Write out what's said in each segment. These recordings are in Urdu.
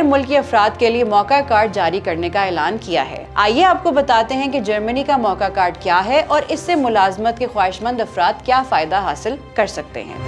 ملکی افراد کے لیے موقع کارڈ جاری کرنے کا اعلان کیا ہے۔ آئیے آپ کو بتاتے ہیں کہ جرمنی کا موقع کارڈ کیا ہے اور اس سے ملازمت کے خواہش مند افراد کیا فائدہ حاصل کر سکتے ہیں۔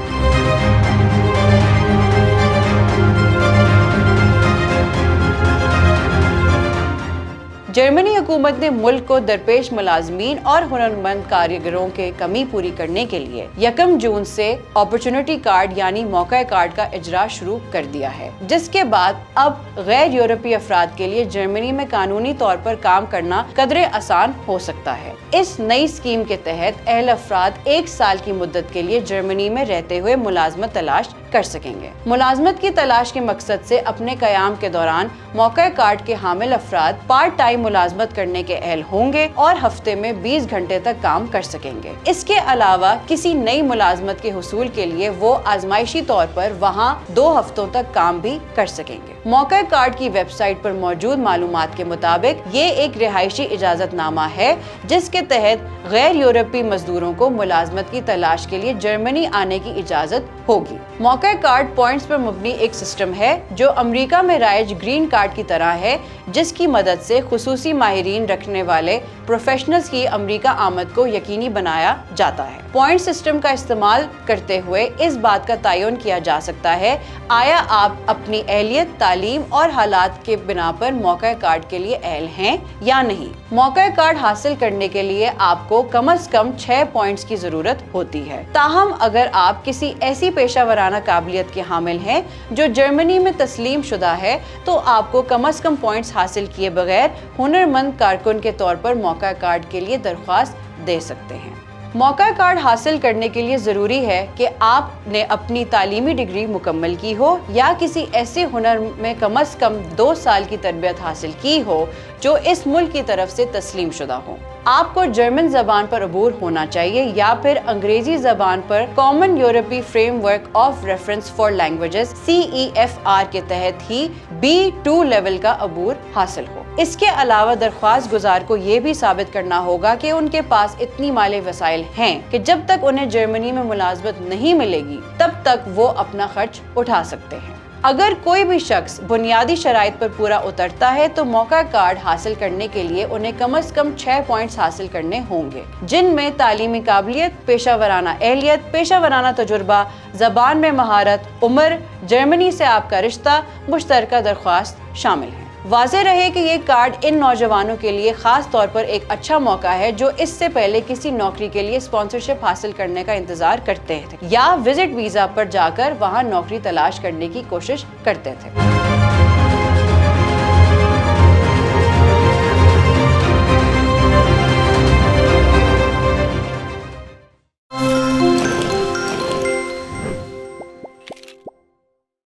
جرمنی حکومت نے ملک کو درپیش ملازمین اور ہنرمند کاریگروں کے کمی پوری کرنے کے لیے 1 جون سے اپرچونٹی کارڈ یعنی موقع کارڈ کا اجرا شروع کر دیا ہے، جس کے بعد اب غیر یورپی افراد کے لیے جرمنی میں قانونی طور پر کام کرنا قدرے آسان ہو سکتا ہے۔ اس نئی اسکیم کے تحت اہل افراد 1 سال کی مدت کے لیے جرمنی میں رہتے ہوئے ملازمت تلاش کر سکیں گے۔ ملازمت کی تلاش کے مقصد سے اپنے قیام کے دوران موقع کارڈ کے حامل افراد پارٹ ٹائم ملازمت کرنے کے اہل ہوں گے اور ہفتے میں 20 گھنٹے تک کام کر سکیں گے۔ اس کے علاوہ کسی نئی ملازمت کے حصول کے لیے وہ آزمائشی طور پر وہاں 2 ہفتوں تک کام بھی کر سکیں گے۔ موقع کارڈ کی ویب سائٹ پر موجود معلومات کے مطابق یہ ایک رہائشی اجازت نامہ ہے جس کے تحت غیر یورپی مزدوروں کو ملازمت کی تلاش کے لیے جرمنی آنے کی اجازت ہوگی۔ موقع کارڈ پوائنٹس پر مبنی ایک سسٹم ہے جو امریکہ میں رائج گرین کارڈ کی طرح ہے، جس کی مدد سے خصوصی ماہرین رکھنے والے پروفیشنلز کی امریکہ آمد کو یقینی بنایا جاتا ہے۔ پوائنٹ سسٹم کا استعمال کرتے ہوئے اس بات کا تعین کیا جا سکتا ہے آیا آپ اپنی اہلیت، تعلیم اور حالات کے بنا پر موقع کارڈ کے لیے اہل ہیں یا نہیں۔ موقع کارڈ حاصل کرنے کے لیے آپ کو کم از کم 6 پوائنٹس کی ضرورت ہوتی ہے۔ تاہم اگر آپ کسی ایسی پیشہ ورانہ قابلیت کے حامل ہیں جو جرمنی میں تسلیم شدہ ہے تو آپ کو کم از کم پوائنٹس حاصل کیے بغیر ہنرمند کارکن کے طور پر موقع کارڈ کے لیے درخواست دے سکتے ہیں۔ موقع کارڈ حاصل کرنے کے لیے ضروری ہے کہ آپ نے اپنی تعلیمی ڈگری مکمل کی ہو یا کسی ایسے ہنر میں کم از کم 2 سال کی تربیت حاصل کی ہو جو اس ملک کی طرف سے تسلیم شدہ ہو۔ آپ کو جرمن زبان پر عبور ہونا چاہیے یا پھر انگریزی زبان پر کامن یورپی frame work of reference for languages CEFR کے تحت ہی B2 لیول کا عبور حاصل ہو۔ اس کے علاوہ درخواست گزار کو یہ بھی ثابت کرنا ہوگا کہ ان کے پاس اتنی مالی وسائل ہیں کہ جب تک انہیں جرمنی میں ملازمت نہیں ملے گی تب تک وہ اپنا خرچ اٹھا سکتے ہیں۔ اگر کوئی بھی شخص بنیادی شرائط پر پورا اترتا ہے تو موقع کارڈ حاصل کرنے کے لیے انہیں کم از کم 6 پوائنٹس حاصل کرنے ہوں گے، جن میں تعلیمی قابلیت، پیشہ ورانہ اہلیت، پیشہ ورانہ تجربہ، زبان میں مہارت، عمر، جرمنی سے آپ کا رشتہ، مشترکہ درخواست شامل ہیں۔ واضح رہے کہ یہ کارڈ ان نوجوانوں کے لیے خاص طور پر ایک اچھا موقع ہے جو اس سے پہلے کسی نوکری کے لیے اسپانسرشپ حاصل کرنے کا انتظار کرتے تھے یا وزٹ ویزا پر جا کر وہاں نوکری تلاش کرنے کی کوشش کرتے تھے۔